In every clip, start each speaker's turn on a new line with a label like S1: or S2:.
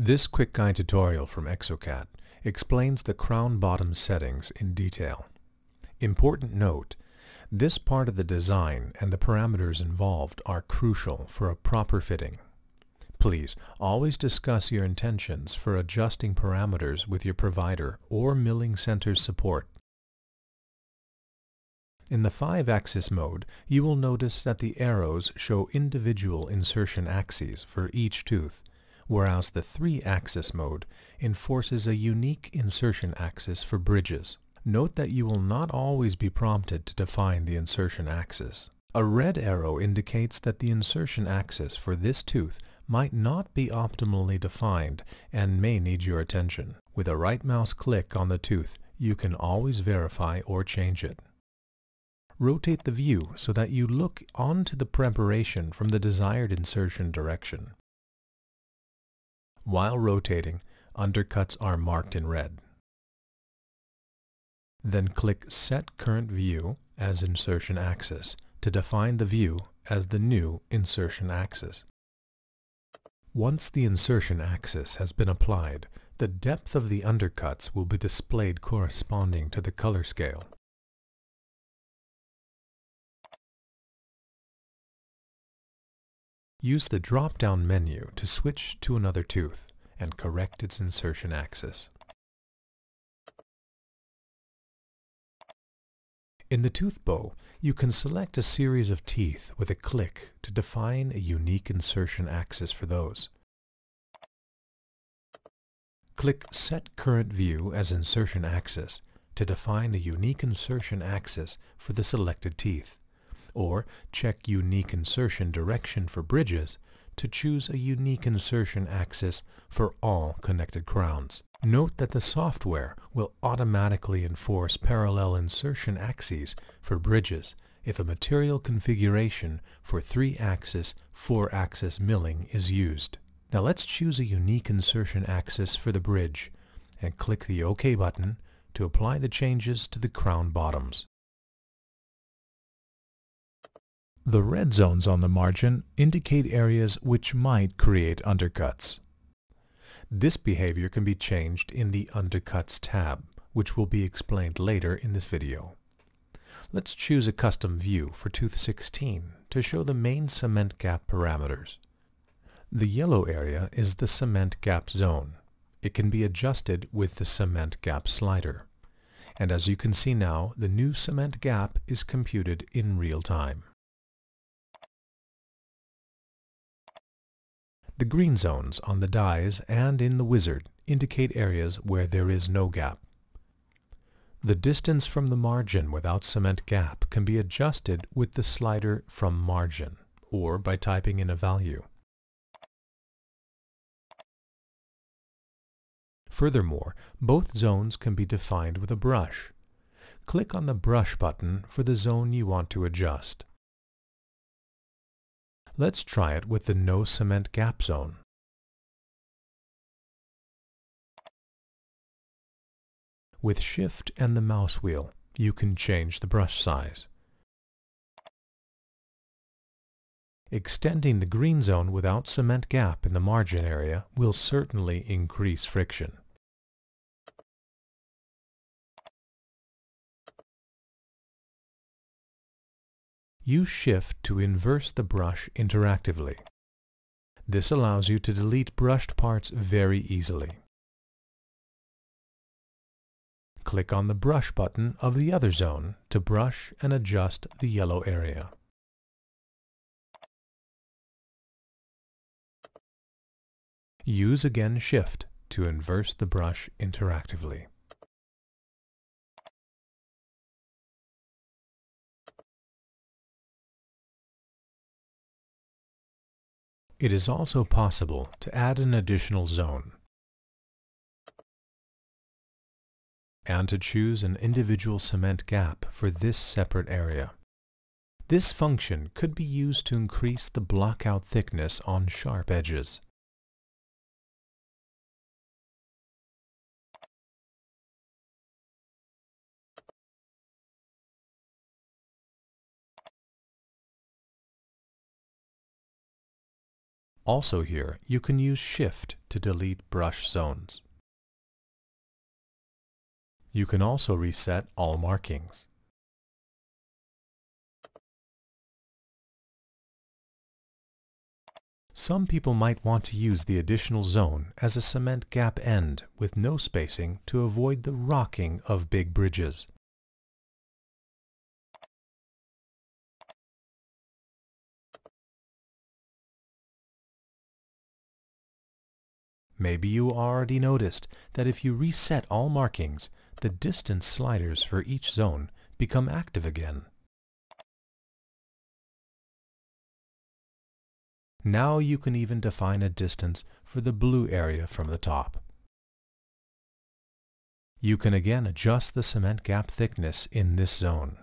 S1: This quick guide tutorial from exocad explains the crown bottom settings in detail. Important note, this part of the design and the parameters involved are crucial for a proper fitting. Please always discuss your intentions for adjusting parameters with your provider or milling center's support. In the 5-axis mode, you will notice that the arrows show individual insertion axes for each tooth, whereas the 3-axis mode enforces a unique insertion axis for bridges. Note that you will not always be prompted to define the insertion axis. A red arrow indicates that the insertion axis for this tooth might not be optimally defined and may need your attention. With a right mouse click on the tooth, you can always verify or change it. Rotate the view so that you look onto the preparation from the desired insertion direction. While rotating, undercuts are marked in red. Then click Set Current View as Insertion Axis to define the view as the new insertion axis. Once the insertion axis has been applied, the depth of the undercuts will be displayed corresponding to the color scale. Use the drop-down menu to switch to another tooth and correct its insertion axis. In the tooth bow, you can select a series of teeth with a click to define a unique insertion axis for those. Click Set Current View as Insertion Axis to define a unique insertion axis for the selected teeth, or check Unique Insertion Direction for bridges to choose a unique insertion axis for all connected crowns. Note that the software will automatically enforce parallel insertion axes for bridges if a material configuration for 3-axis, 4-axis milling is used. Now let's choose a unique insertion axis for the bridge and click the OK button to apply the changes to the crown bottoms. The red zones on the margin indicate areas which might create undercuts. This behavior can be changed in the Undercuts tab, which will be explained later in this video. Let's choose a custom view for tooth 16 to show the main cement gap parameters. The yellow area is the cement gap zone. It can be adjusted with the cement gap slider. And as you can see now, the new cement gap is computed in real time. The green zones on the dies and in the wizard indicate areas where there is no gap. The distance from the margin without cement gap can be adjusted with the slider from margin or by typing in a value. Furthermore, both zones can be defined with a brush. Click on the brush button for the zone you want to adjust. Let's try it with the no cement gap zone. With Shift and the mouse wheel, you can change the brush size. Extending the green zone without cement gap in the margin area will certainly increase friction. Use Shift to inverse the brush interactively. This allows you to delete brushed parts very easily. Click on the brush button of the other zone to brush and adjust the yellow area. Use again Shift to inverse the brush interactively. It is also possible to add an additional zone and to choose an individual cement gap for this separate area. This function could be used to increase the blockout thickness on sharp edges. Also here, you can use Shift to delete brush zones. You can also reset all markings. Some people might want to use the additional zone as a cement gap end with no spacing to avoid the rocking of big bridges. Maybe you already noticed that if you reset all markings, the distance sliders for each zone become active again. Now you can even define a distance for the blue area from the top. You can again adjust the cement gap thickness in this zone.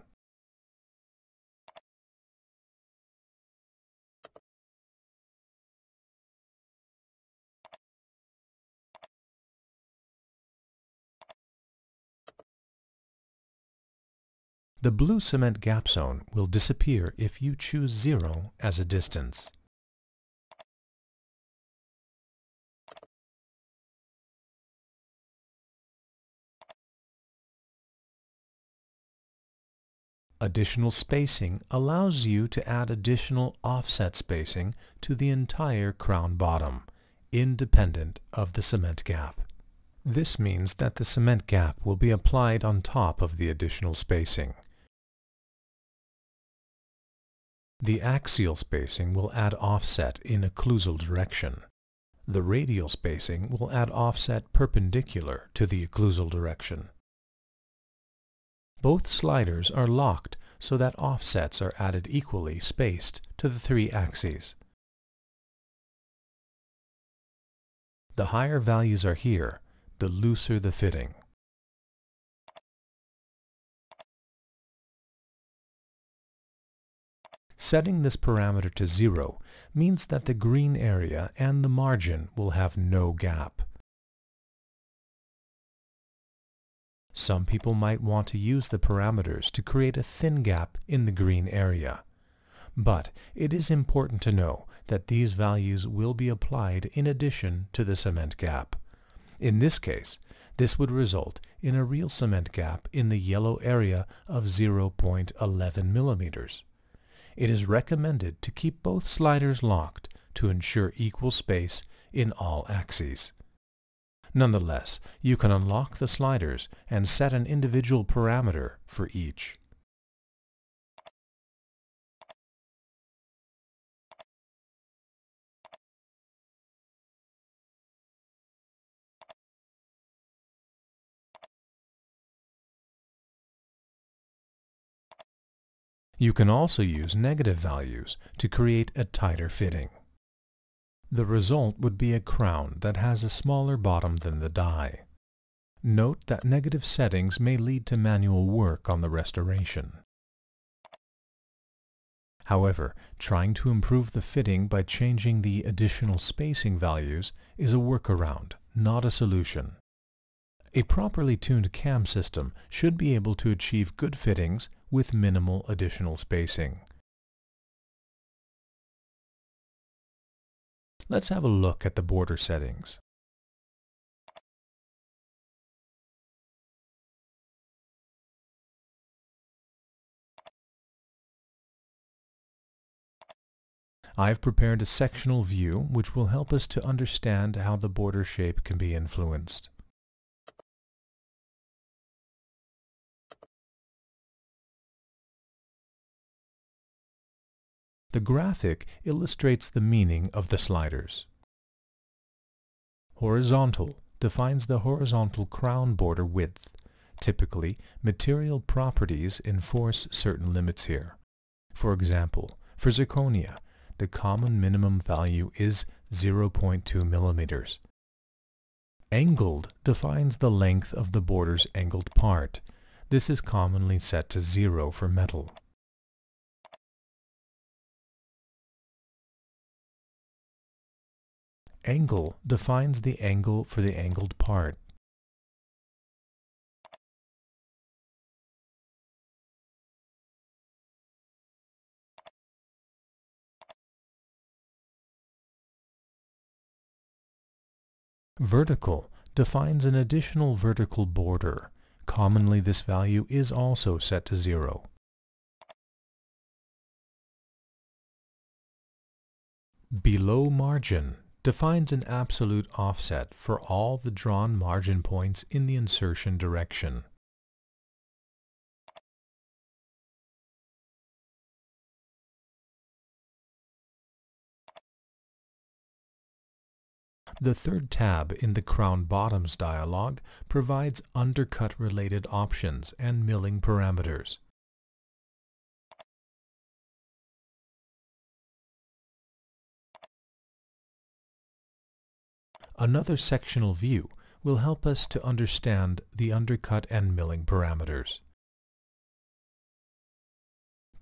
S1: The blue cement gap zone will disappear if you choose 0 as a distance. Additional spacing allows you to add additional offset spacing to the entire crown bottom, independent of the cement gap. This means that the cement gap will be applied on top of the additional spacing. The axial spacing will add offset in occlusal direction. The radial spacing will add offset perpendicular to the occlusal direction. Both sliders are locked so that offsets are added equally spaced to the 3 axes. The higher values are here, the looser the fitting. Setting this parameter to 0 means that the green area and the margin will have no gap. Some people might want to use the parameters to create a thin gap in the green area. But it is important to know that these values will be applied in addition to the cement gap. In this case, this would result in a real cement gap in the yellow area of 0.11 millimeters. It is recommended to keep both sliders locked to ensure equal space in all axes. Nonetheless, you can unlock the sliders and set an individual parameter for each. You can also use negative values to create a tighter fitting. The result would be a crown that has a smaller bottom than the die. Note that negative settings may lead to manual work on the restoration. However, trying to improve the fitting by changing the additional spacing values is a workaround, not a solution. A properly tuned cam system should be able to achieve good fittings with minimal additional spacing. Let's have a look at the border settings. I've prepared a sectional view which will help us to understand how the border shape can be influenced. The graphic illustrates the meaning of the sliders. Horizontal defines the horizontal crown border width. Typically, material properties enforce certain limits here. For example, for zirconia, the common minimum value is 0.2 millimeters. Angled defines the length of the border's angled part. This is commonly set to 0 for metal. Angle defines the angle for the angled part. Vertical defines an additional vertical border. Commonly, this value is also set to 0. Below margin defines an absolute offset for all the drawn margin points in the insertion direction. The third tab in the Crown Bottoms dialog provides undercut-related options and milling parameters. Another sectional view will help us to understand the undercut and milling parameters.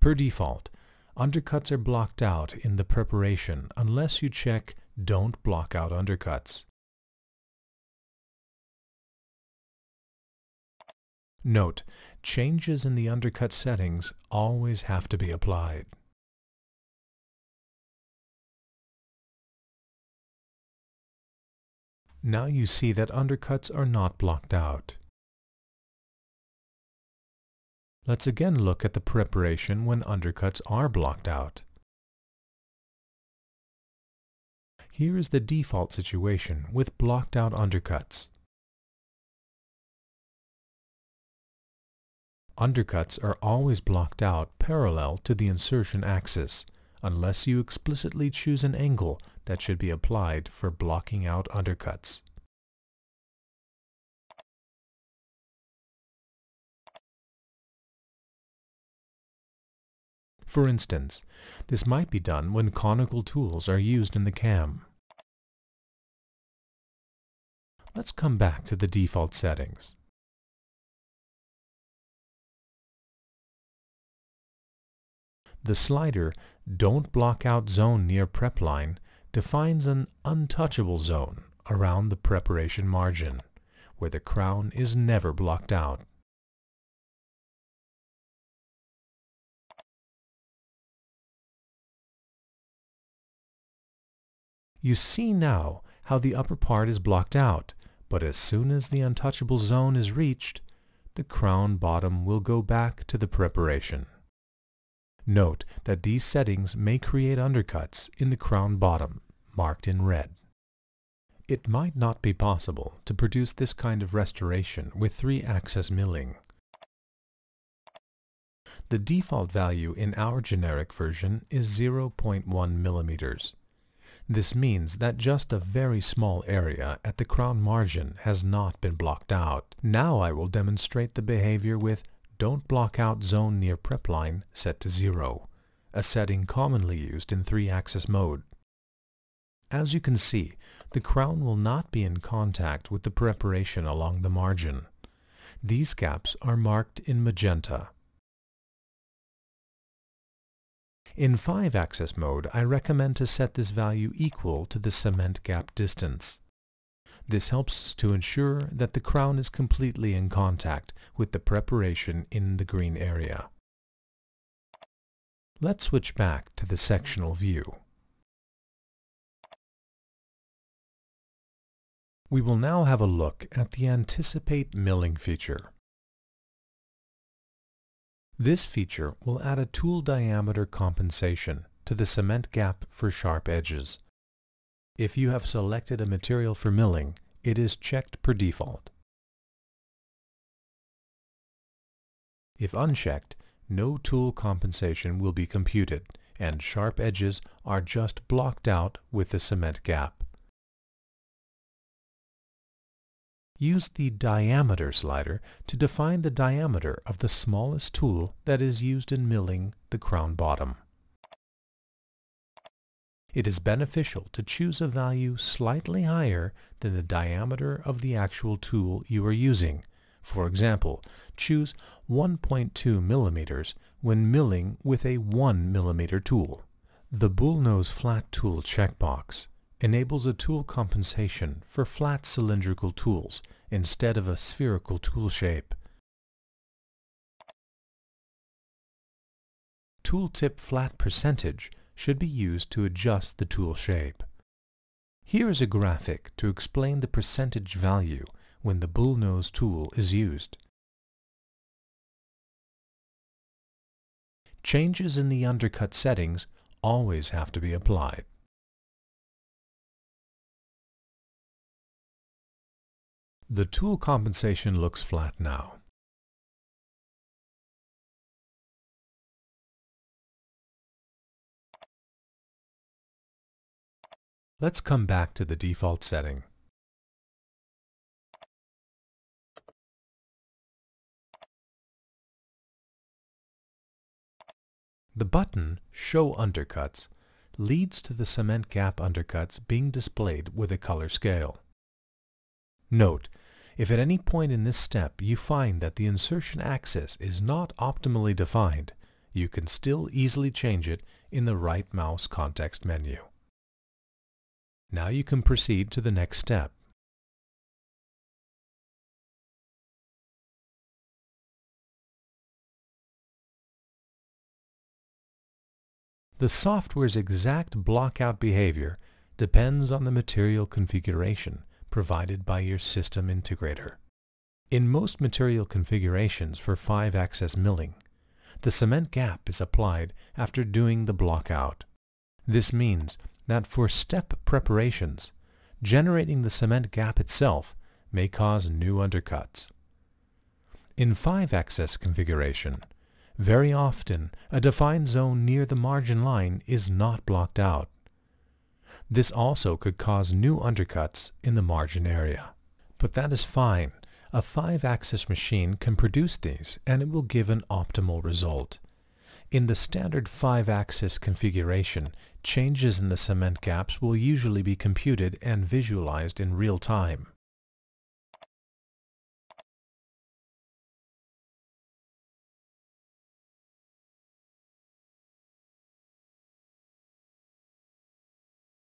S1: Per default, undercuts are blocked out in the preparation unless you check Don't block out undercuts. Note, changes in the undercut settings always have to be applied. Now you see that undercuts are not blocked out. Let's again look at the preparation when undercuts are blocked out. Here is the default situation with blocked out undercuts. Undercuts are always blocked out parallel to the insertion axis, unless you explicitly choose an angle that should be applied for blocking out undercuts. For instance, this might be done when conical tools are used in the cam. Let's come back to the default settings. The slider Don't Block Out Zone near prep line defines an untouchable zone around the preparation margin, where the crown is never blocked out. You see now how the upper part is blocked out, but as soon as the untouchable zone is reached, the crown bottom will go back to the preparation. Note that these settings may create undercuts in the crown bottom, marked in red. It might not be possible to produce this kind of restoration with 3-axis milling. The default value in our generic version is 0.1 millimeters. This means that just a very small area at the crown margin has not been blocked out. Now I will demonstrate the behavior with Don't Block Out Zone near prep line set to 0, a setting commonly used in 3-axis mode. As you can see, the crown will not be in contact with the preparation along the margin. These gaps are marked in magenta. In 5-axis mode, I recommend to set this value equal to the cement gap distance. This helps to ensure that the crown is completely in contact with the preparation in the green area. Let's switch back to the sectional view. We will now have a look at the Anticipate Milling feature. This feature will add a tool diameter compensation to the cement gap for sharp edges. If you have selected a material for milling, it is checked per default. If unchecked, no tool compensation will be computed, and sharp edges are just blocked out with the cement gap. Use the diameter slider to define the diameter of the smallest tool that is used in milling the crown bottom. It is beneficial to choose a value slightly higher than the diameter of the actual tool you are using. For example, choose 1.2 millimeters when milling with a 1 millimeter tool. The bullnose flat tool checkbox enables a tool compensation for flat cylindrical tools instead of a spherical tool shape. Tool tip flat percentage should be used to adjust the tool shape. Here is a graphic to explain the percentage value when the bullnose tool is used. Changes in the undercut settings always have to be applied. The tool compensation looks flat now. Let's come back to the default setting. The button Show Undercuts leads to the cement gap undercuts being displayed with a color scale. Note, if at any point in this step you find that the insertion axis is not optimally defined, you can still easily change it in the right mouse context menu. Now you can proceed to the next step. The software's exact blockout behavior depends on the material configuration provided by your system integrator. In most material configurations for 5-axis milling, the cement gap is applied after doing the blockout. This means that for step preparations, generating the cement gap itself may cause new undercuts. In 5-axis configuration, very often a defined zone near the margin line is not blocked out. This also could cause new undercuts in the margin area. But that is fine. A 5-axis machine can produce these and it will give an optimal result. In the standard 5-axis configuration, changes in the cement gaps will usually be computed and visualized in real time.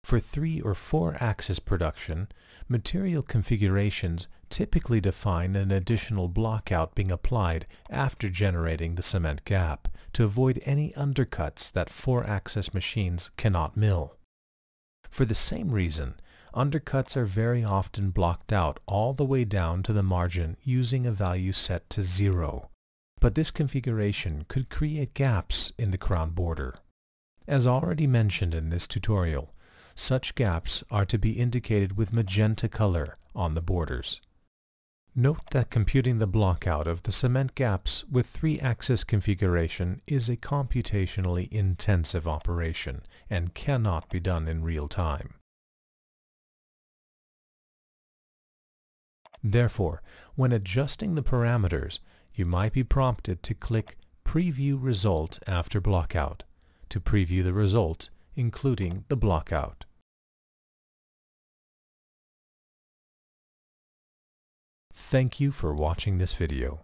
S1: For 3- or 4-axis production, material configurations typically define an additional blockout being applied after generating the cement gap to avoid any undercuts that 4-axis machines cannot mill. For the same reason, undercuts are very often blocked out all the way down to the margin using a value set to 0. But this configuration could create gaps in the crown border. As already mentioned in this tutorial, such gaps are to be indicated with magenta color on the borders. Note that computing the blockout of the cement gaps with 3-axis configuration is a computationally intensive operation and cannot be done in real time. Therefore, when adjusting the parameters, you might be prompted to click Preview Result after blockout to preview the result, including the blockout. Thank you for watching this video.